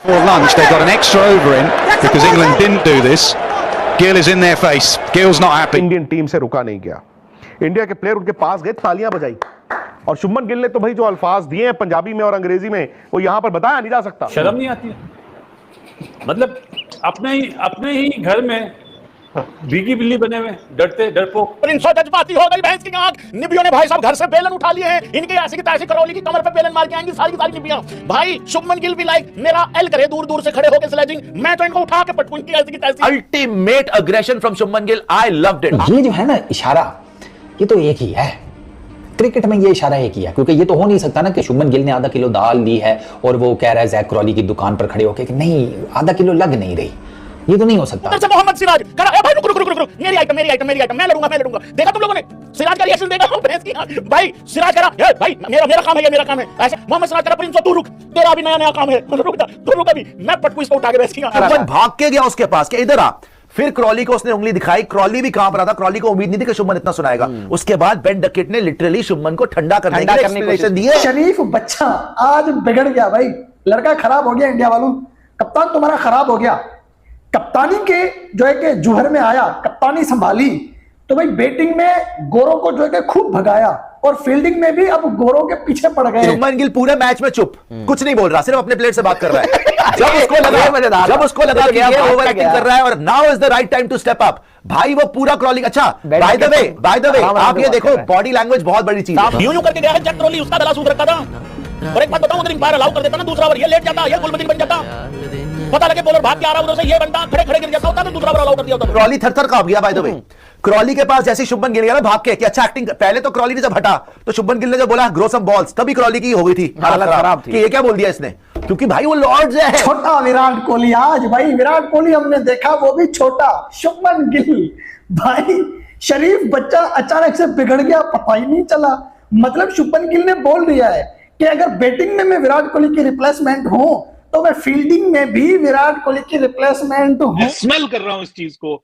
For lunch, they've got an extra over in because England didn't do this. Gill is in their face. Gill's not happy. Indian team से रुका नहीं गया। India के player उनके पास गए, तालियां बजाई, और शुभमन गिल ने तो भाई जो अल्फाज दिए हैं पंजाबी में और अंग्रेजी में, वो यहां पर बताया नहीं जा सकता। शर्म नहीं आती है? मतलब अपने ही घर में भीगी बिल्ली बने हुए, डरते डरपोक। प्रिंसो जज्बाती हो गई भैंस की आंख। निबियों ने भाई साहब घर से बेलन उठा लिए हैं, इनके ऐसी की तैसी करौली की कमर पे बेलन मार के आएंगी सारी की सारी निबियां। भाई शुभमन गिल भी लाइक मेरा एल करे दूर दूर से खड़े होकर स्लेजिंग, मैं तो इनको उठा के पटकूं इनकी ऐसी की तैसी। Ultimate aggression from Shubman Gill, I loved it. ये जो है ना इशारा, ये तो एक ही है क्रिकेट में, ये इशारा एक ही है, क्योंकि ये तो हो नहीं सकता ना कि शुभमन गिल ने आधा किलो दाल ली है और वो कह रहा है जैक क्रॉली की दुकान पर खड़े होकर कि नहीं आधा किलो लग नहीं रही। ये तो नहीं हो सकता। उधर से मोहम्मद सिराज करा, ए भाई रुक रुक रुक रुक, मेरी आइटम मैं लड़ूंगा। देखा तुम लोगों ने सिराज का रिएक्शन? देखा भैंस की आंख। भाई सिराज करा, ए भाई मेरा काम है, ये मेरा काम है। ऐसे मोहम्मद सिराज करा, प्रिंस तू रुक, तेरा भी नया काम है, रुक जा, तू रुक अभी, मैं पटकू इसको उठा के भैंस की आंख। शुभमन भाग के गया उसके पास कि इधर आ। फिर क्रॉली को उसने उंगली दिखाई, क्रॉली भी कांप रहा था। क्रॉली को उम्मीद नहीं थी कि शुभमन इतना सुनाएगा। उसके बाद बेन डकेट ने लिटरली शुभमन को ठंडा करने की एक्सप्लेनेशन दी है। शरीफ बच्चा आज बिगड़ गया भाई, लड़का खराब हो गया। इंडिया वालों, कप्तान तुम्हारा खराब हो गया। कप्तानी के जो है कि जुहर में आया, कप्तानी संभाली तो भाई बैटिंग में गोरों को जो है कि खूब भगाया, और फील्डिंग में भी अब गोरों के पीछे पड़ गए। शुभमन गिल पूरे मैच में चुप, कुछ नहीं बोल रहा, सिर्फ अपने प्लेयर से बात कर रहा है। जब उसको लगा कि ये ओवर एक्टिंग कर रहा है और now is the right time to step up, भाई वो पूरा क्रॉलिंग। अच्छा बाय द वे आप ये देखो, बॉडी लैंग्वेज बहुत बड़ी चीज है। यूं करके गया है जैक क्रॉली, उसका गला सूख रखा था। और एक बात बताऊं, अगर अंपायर अलाउ कर देता ना दूसरा ओवर, ये लेट जाता, ये गुलबदीन बन जाता। पता लगे बॉलर भाग के आ रहा उधर से, ये बनता खड़े खड़े गिर जाता होता, तो दूसरा ओवर अलाउ कर दिया होता। क्रॉली थर-थर कांप गया बाय द वे। क्रॉली के पास जैसे शुभमन गिल गया ना भाग के कि अच्छा एक्टिंग, पहले तो क्रॉली ने जब हटा तो शुभमन गिल ने जब बोला ग्रो सम बॉल्स, तभी क्रॉली की हो गई थी हालत खराब थी कि ये क्या बोल दिया इसने, क्योंकि भाई वो लॉर्ड्स है। छोटा विराट कोहली, आज भाई विराट कोहली हमने देखा, वो भी छोटा। शुभमन गिल भाई शरीफ बच्चा अचानक से बिगड़ गया, पता ही नहीं चला। मतलब शुभमन गिल ने बोल दिया है कि अगर बैटिंग में मैं विराट कोहली की रिप्लेसमेंट हूं तो मैं फील्डिंग में भी विराट कोहली की रिप्लेसमेंट हूं। स्मेल कर रहा हूं इस चीज को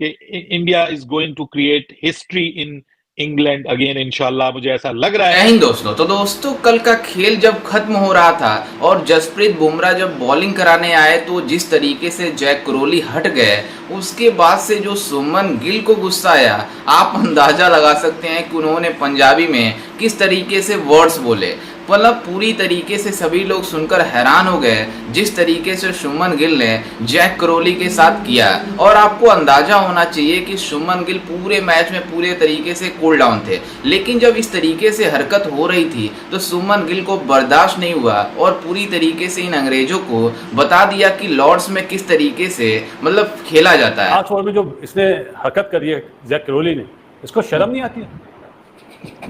कि India is going to create history in England again, इंशाल्लाह, मुझे ऐसा लग रहा है। नहीं दोस्तों, तो दोस्तों कल का खेल जब खत्म हो रहा था और जसप्रीत बुमराह जब बॉलिंग कराने आए तो जिस तरीके से जैक क्रॉली हट गए, उसके बाद से जो शुभमन गिल को गुस्सा आया, आप अंदाजा लगा सकते हैं कि उन्होंने पंजाबी में किस तरीके से वर्ड्स बोले। मतलब पूरी तरीके से सभी लोग सुनकर हैरान हो गए जिस तरीके से शुभमन गिल ने जैक क्रॉली के साथ किया। और आपको अंदाजा होना चाहिए कि शुभमन गिल पूरे मैच में पूरे तरीके से कूल डाउन थे, लेकिन जब इस तरीके से हरकत हो रही थी तो शुभमन गिल को बर्दाश्त नहीं हुआ और पूरी तरीके से इन अंग्रेजों को बता दिया कि लॉर्ड्स में किस तरीके से मतलब खेला जाता है। आज ओवर में जो इसने हरकत करी है जैक क्रॉली ने, इसको शर्म नहीं आती है?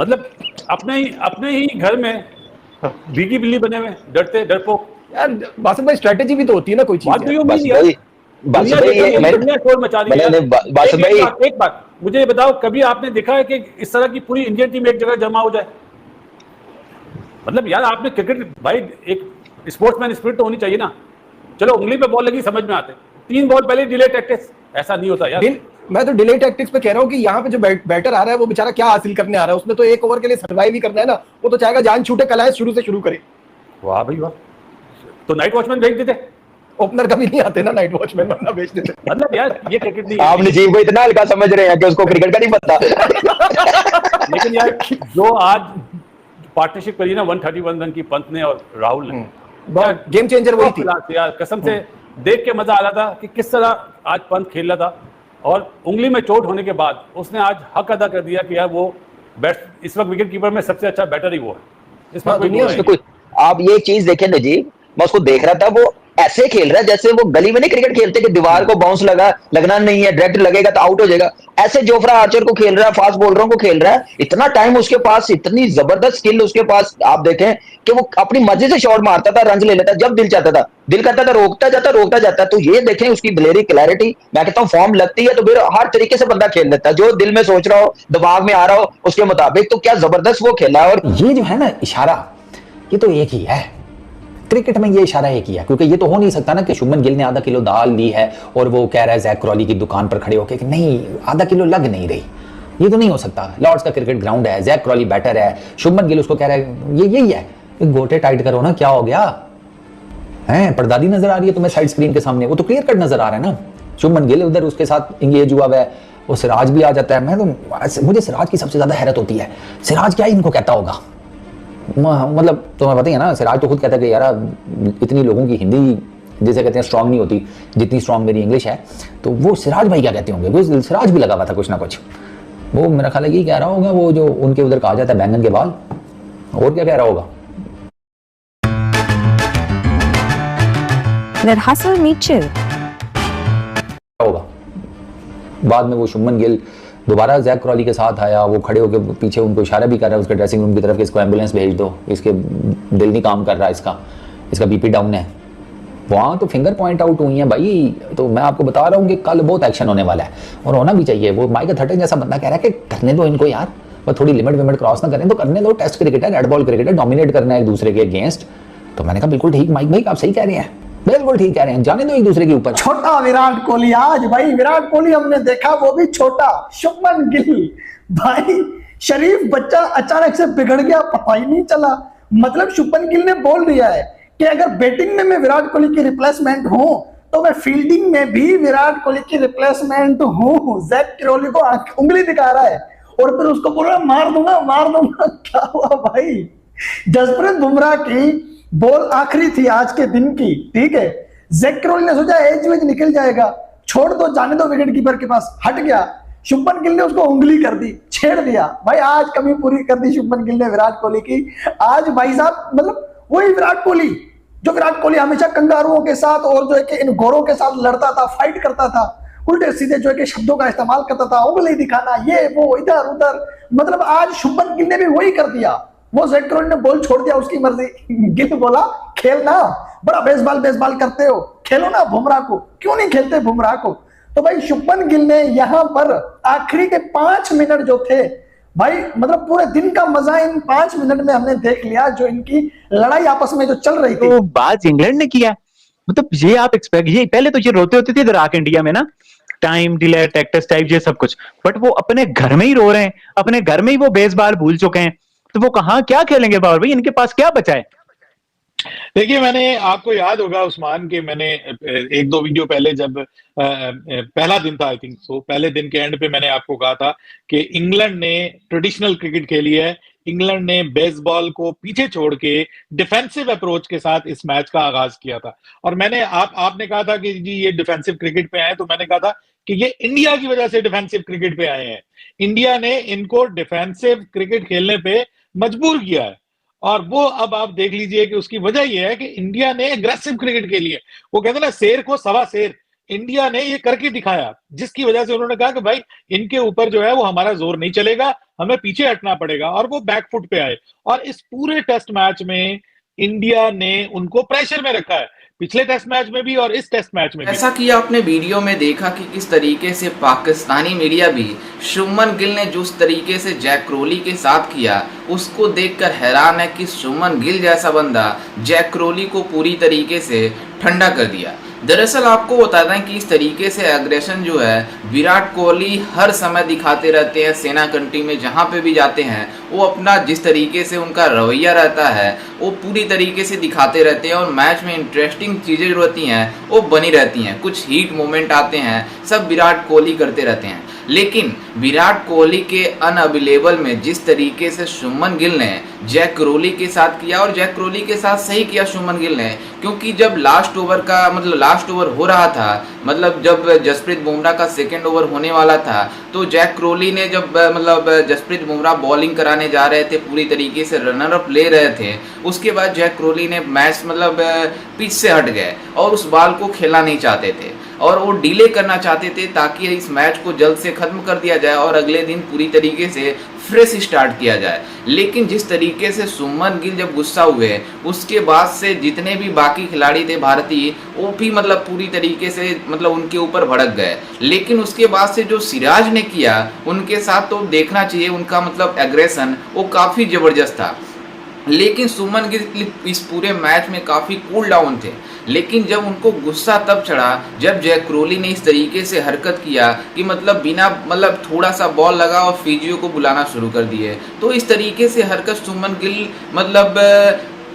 मतलब अपने ही घर में भीगी बिल्ली बने हुए, डरते डरपोक। यार बासु भाई, स्ट्रेटेजी भी तो होती है ना कोई चीज। एक बात मुझे बताओ, कभी आपने देखा है कि इस तरह की पूरी इंडियन टीम एक जगह जमा हो जाए? मतलब यार आपने क्रिकेट, भाई एक स्पोर्ट्समैन स्पिरिट तो होनी चाहिए ना। चलो उंगली पे बॉल लगी समझ में आते, 3 बॉल पहले डिले टैक्टिक्स, ऐसा नहीं होता यार। मैं तो डिले टैक्टिक्स पे कह रहा हूँ कि यहाँ पे जो बैटर आ रहा है वो बेचारा क्या हासिल करने आ रहा है, उसने तो एक ओवर के लिए सर्वाइव ही करना है ना। वो तो चाहेगा जान छूटे, कलाए शुरू से शुरू करे। वाह भाई वाह, तो नाइट वॉचमैन भेज देते, ओपनर कभी नहीं आते ना नाइट वॉचमैन, वरना भेज देते। मतलब यार ये क्रिकेट नहीं, आप नजीब को इतना हल्का समझ रहे हैं कि उसको क्रिकेट का नहीं पता। लेकिन यार जो आज पार्टनरशिप करी ना 131 रन की पंत ने और राहुल ने, गेम चेंजर वही थी यार। कसम से देख के मजा आ रहा था कि किस तरह आज पंत खेल रहा था, और उंगली में चोट होने के बाद उसने आज हक अदा कर दिया कि यार वो इस वक्त विकेट कीपर में सबसे अच्छा बैटर ही वो है। इसमें कोई आप ये चीज देखें नजीब, मैं उसको देख रहा था, वो ऐसे खेल रहा है जैसे वो गली में नहीं क्रिकेट खेलते कि दीवार को बाउंस लगना नहीं है, डायरेक्ट लगेगा तो आउट हो जाएगा। ऐसे जोफ्रा आर्चर को खेल रहा है, फास्ट बॉलरों को खेल रहा है। इतना टाइम उसके पास, इतनी जबरदस्त स्किल उसके पास। आप देखें कि वो अपनी मर्जी से शॉट मारता था, रन ले लेता, जब दिल चाहता था, दिल करता था रोकता जाता। तो ये देखें उसकी ब्लेरी क्लैरिटी, मैं कहता हूँ फॉर्म लगती है तो फिर हर तरीके से बंदा खेल लेता है, जो दिल में सोच रहा हो, दिमाग में आ रहा हो उसके मुताबिक। तो क्या जबरदस्त वो खेला है। और ये जो है ना इशारा, ये तो एक ही है क्रिकेट में, ये इशारा एक ही है, क्योंकि ये तो हो नहीं सकता ना कि शुभमन गिल ने आधा किलो दाल ली है और वो कह रहा है जैक क्रॉली की दुकान पर खड़े होकर कि नहीं आधा किलो लग नहीं रही। ये तो नहीं हो सकता। लॉर्ड्स का क्रिकेट ग्राउंड है, जैक क्रॉली बैटर है, शुभमन गिल उसको कह रहा है, ये यही है, गोटे टाइट करो ना, क्या हो गया। हैं, परदादी नजर आ रही है तुम्हें साइड स्क्रीन के सामने, वो तो क्लियर कट नजर आ रहा है ना। शुभमन गिल उधर उसके साथ इंगेज हुआ है, वो सिराज भी आ जाता है। मैं तो मुझे सिराज की सबसे ज्यादा हैरत होती है, सिराज क्या इनको कहता होगा, मतलब तुम्हें पता ही है ना, सिराज तो खुद कहता है कि यार इतनी लोगों की हिंदी जैसे कहते हैं स्ट्रांग नहीं होती जितनी स्ट्रांग मेरी इंग्लिश है, तो वो सिराज भाई क्या कहते होंगे, वो सिराज भी लगा हुआ था कुछ ना कुछ, वो मेरा ख्याल है यही कह रहा होगा, वो जो उनके उधर कहा जाता है बैंगन के बाल, और क्या कह रहा होगा। Let hustle meet chill. होगा बाद में वो शुभमन गिल दोबारा जैक क्रॉली के साथ आया, वो खड़े होकर पीछे उनको इशारा भी कर रहा है उसके ड्रेसिंग रूम की तरफ कि इसको एम्बुलेंस भेज दो, इसके दिल नहीं काम कर रहा, इसका बीपी डाउन है। वहाँ तो फिंगर पॉइंट आउट हुई है भाई। तो मैं आपको बता रहा हूँ कि कल बहुत एक्शन होने वाला है और होना भी चाहिए। वो माइकल थर्टन जैसा बंदा कह रहा है कि करने दो इनको यार, वो थोड़ी लिमिट विमिट क्रॉस ना करें तो करने दो, टेस्ट क्रिकेट है, रेड बॉल क्रिकेट है, डोमिनेट करना है एक दूसरे के अगेंस्ट। तो मैंने कहा बिल्कुल ठीक माइक भाई, आप सही कह रहे हैं, बिल्कुल ठीक कह रहे हैं, जाने दो एक दूसरे के ऊपर। छोटा विराट कोहली, आज भाई विराट कोहली हमने देखा वो भी छोटा, शुभमन गिल भाई शरीफ बच्चा अचानक से बिगड़ गया, पता ही नहीं चला। मतलब शुभमन गिल ने बोल दिया है कि अगर बैटिंग में मैं विराट कोहली की रिप्लेसमेंट हूं तो मैं फील्डिंग में भी विराट कोहली की रिप्लेसमेंट हूं। जैक क्रोली को उंगली दिखा रहा है और फिर उसको बोल रहा मार दूंगा मार दूंगा। क्या हुआ भाई, जसप्रीत बुमराह की बॉल आखिरी थी आज के दिन की, ठीक है। जैक क्रोली ने सोचा एज वेज निकल जाएगा, छोड़ दो जाने दो विकेट कीपर के पास, हट गया। शुभमन गिल ने उसको उंगली कर दी, छेड़ दिया भाई। आज कमी पूरी कर दी शुभमन गिल ने विराट कोहली की। आज भाई साहब मतलब वही विराट कोहली जो विराट कोहली हमेशा कंगारुओं के साथ और जो है कि इन गोरों के साथ लड़ता था, फाइट करता था, उल्टे सीधे जो है कि शब्दों का इस्तेमाल करता था, उंगली दिखाना, ये वो इधर उधर। मतलब आज शुभमन गिल ने भी वही कर दिया। वो जैक क्रोली ने बॉल छोड़ दिया, उसकी मर्जी। गिल बोला खेलना, बड़ा बेसबॉल करते हो, खेलो ना बुमराह को, क्यों नहीं खेलते बुमराह को। तो भाई शुभमन गिल ने यहां पर आखिरी के 5 मिनट जो थे भाई, मतलब पूरे दिन का मजा इन 5 मिनट में हमने देख लिया, जो इनकी लड़ाई आपस में जो चल रही थी। तो बात इंग्लैंड ने किया, मतलब ये आप एक्सपेक्ट, ये पहले तो ये रोते होते थे इधर आके इंडिया में ना, टाइम डिले टैक्टिस टाइप ये सब कुछ, बट वो अपने घर में ही रो रहे हैं, अपने घर में ही वो बेसबॉल भूल चुके हैं। तो वो कहां क्या खेलेंगे बाबर भाई, इनके पास क्या बचा है। देखिए, मैंने आपको याद होगा उस्मान के, मैंने 1-2 वीडियो पहले जब पहला दिन था आई थिंक सो, पहले दिन के एंड पे मैंने आपको कहा था कि इंग्लैंड ने ट्रेडिशनल क्रिकेट खेली है, इंग्लैंड ने बेसबॉल को पीछे छोड़ के डिफेंसिव अप्रोच के साथ इस मैच का आगाज किया था। और मैंने आपने कहा था कि जी ये डिफेंसिव क्रिकेट पे आए, तो मैंने कहा था कि ये इंडिया की वजह से डिफेंसिव क्रिकेट पे आए हैं। इंडिया ने इनको डिफेंसिव क्रिकेट खेलने पे मजबूर किया है, और वो अब आप देख लीजिए कि उसकी वजह यह है कि इंडिया ने एग्रेसिव क्रिकेट खेली है। वो कहते हैं ना, शेर को सवा शेर, इंडिया ने ये करके दिखाया, जिसकी वजह से उन्होंने कहा कि भाई इनके ऊपर जो है वो हमारा जोर नहीं चलेगा, हमें पीछे हटना पड़ेगा, और वो बैकफुट पे आए। और इस पूरे टेस्ट मैच में इंडिया ने उनको प्रेशर में रखा है, पिछले टेस्ट मैच में भी और इस टेस्ट मैच में भी। ऐसा कि आपने वीडियो में देखा कि किस तरीके से पाकिस्तानी मीडिया भी शुभमन गिल ने जिस तरीके से जैक क्रोली के साथ किया, उसको देखकर हैरान है कि शुभमन गिल जैसा बंदा जैक क्रोली को पूरी तरीके से ठंडा कर दिया। दरअसल आपको बता दें कि इस तरीके से एग्रेशन जो है विराट कोहली हर समय दिखाते रहते हैं, सेना कंट्री में जहाँ पे भी जाते हैं वो अपना जिस तरीके से उनका रवैया रहता है वो पूरी तरीके से दिखाते रहते हैं, और मैच में इंटरेस्टिंग चीज़ें जो रहती हैं वो बनी रहती हैं, कुछ हीट मोमेंट आते हैं, सब विराट कोहली करते रहते हैं। लेकिन विराट कोहली के अनअवेलेबल में जिस तरीके से शुभमन गिल ने जैक क्रोली के साथ किया, और जैक क्रोली के साथ सही किया शुभमन गिल ने, क्योंकि जब लास्ट ओवर हो रहा था, मतलब जब जसप्रीत बुमराह का सेकंड ओवर होने वाला था, तो जैक क्रोली ने जब जसप्रीत बुमराह बॉलिंग कराने जा रहे थे, पूरी तरीके से रनर अप ले रहे थे, उसके बाद जैक क्रोली ने मैच पिच से हट गए और उस बॉल को खेलना नहीं चाहते थे, और वो डिले करना चाहते थे ताकि इस मैच को जल्द से खत्म कर दिया जाए और अगले दिन पूरी तरीके से फ्रेश स्टार्ट किया जाए। लेकिन जिस तरीके से शुभमन गिल जब गुस्सा हुए, उसके बाद से जितने भी बाकी खिलाड़ी थे भारतीय, वो भी पूरी तरीके से उनके ऊपर भड़क गए। लेकिन उसके बाद से जो सिराज ने किया उनके साथ, तो देखना चाहिए उनका एग्रेशन वो काफ़ी ज़बरदस्त था। लेकिन शुभमन गिल इस पूरे मैच में काफ़ी कूल डाउन थे, लेकिन जब उनको गुस्सा तब चढ़ा जब जैक क्रोली ने इस तरीके से हरकत किया कि बिना थोड़ा सा बॉल लगा और फिजियो को बुलाना शुरू कर दिए। तो इस तरीके से हरकत शुभमन गिल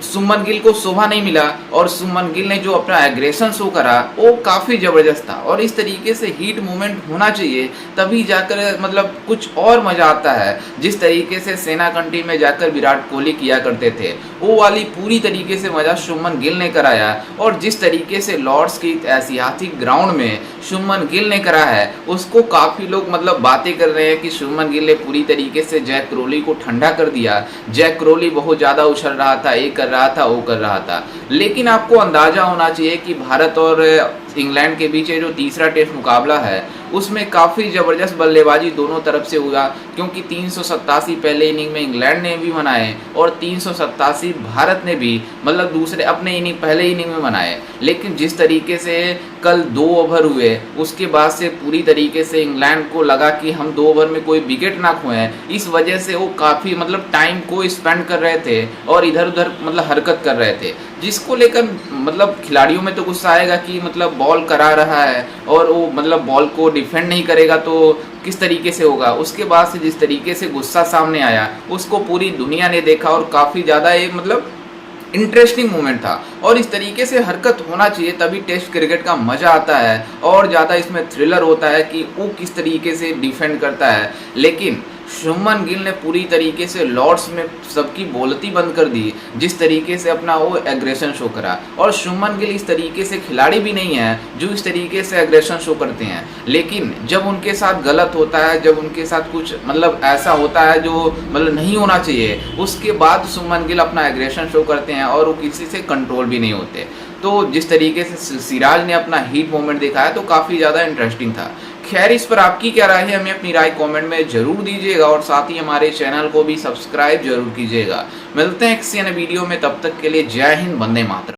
सुमन गिल को शोभा नहीं मिला और सुमन गिल ने जो अपना एग्रेशन शो करा वो काफ़ी ज़बरदस्त था। और इस तरीके से हीट मूवमेंट होना चाहिए, तभी जाकर मतलब कुछ और मज़ा आता है। जिस तरीके से सेना कंट्री में जाकर विराट कोहली किया करते थे वो वाली पूरी तरीके से मज़ा शुभमन गिल ने कराया। और जिस तरीके से लॉर्ड्स की ऐतिहासिक ग्राउंड में शुभमन गिल ने करा है उसको काफ़ी लोग मतलब बातें कर रहे हैं कि शुभमन गिल ने पूरी तरीके से जैक क्रोली को ठंडा कर दिया। जैक क्रोली बहुत ज़्यादा उछल रहा था, ये कर रहा था, वो कर रहा था। लेकिन आपको अंदाज़ा होना चाहिए कि भारत और इंग्लैंड के बीच जो तीसरा टेस्ट मुकाबला है उसमें काफ़ी ज़बरदस्त बल्लेबाजी दोनों तरफ से हुआ, क्योंकि 387 पहले इनिंग में इंग्लैंड ने भी बनाए और 387 भारत ने भी मतलब दूसरे अपने इनिंग पहले इनिंग में बनाए। लेकिन जिस तरीके से कल 2 ओवर हुए उसके बाद से पूरी तरीके से इंग्लैंड को लगा कि हम 2 ओवर में कोई विकेट ना खोएं, इस वजह से वो काफ़ी मतलब टाइम को स्पेंड कर रहे थे और इधर उधर मतलब हरकत कर रहे थे, जिसको लेकर मतलब खिलाड़ियों में तो गुस्सा आएगा कि मतलब बॉल करा रहा है और वो मतलब बॉल को डिफेंड नहीं करेगा तो किस तरीके से होगा। उसके बाद से जिस तरीके से गुस्सा सामने आया उसको पूरी दुनिया ने देखा और काफ़ी ज़्यादा ये मतलब इंटरेस्टिंग मोमेंट था। और इस तरीके से हरकत होना चाहिए, तभी टेस्ट क्रिकेट का मज़ा आता है और ज़्यादा इसमें थ्रिलर होता है कि वो किस तरीके से डिफेंड करता है। लेकिन शुभमन गिल ने पूरी तरीके से लॉर्ड्स में सबकी बोलती बंद कर दी, जिस तरीके से अपना वो एग्रेशन शो करा। और शुभमन गिल इस तरीके से खिलाड़ी भी नहीं है जो इस तरीके से एग्रेशन शो करते हैं, लेकिन जब उनके साथ गलत होता है, जब उनके साथ कुछ मतलब ऐसा होता है जो मतलब नहीं होना चाहिए, उसके बाद शुभमन गिल अपना एग्रेशन शो करते हैं और वो किसी से कंट्रोल भी नहीं होते। तो जिस तरीके से सिराज ने अपना हीट मोमेंट दिखाया तो काफ़ी ज़्यादा इंटरेस्टिंग था। खैर, इस पर आपकी क्या राय है हमें अपनी राय कमेंट में जरूर दीजिएगा और साथ ही हमारे चैनल को भी सब्सक्राइब जरूर कीजिएगा। मिलते हैं किसी अन्य वीडियो में, तब तक के लिए जय हिंद, वंदे मातरम।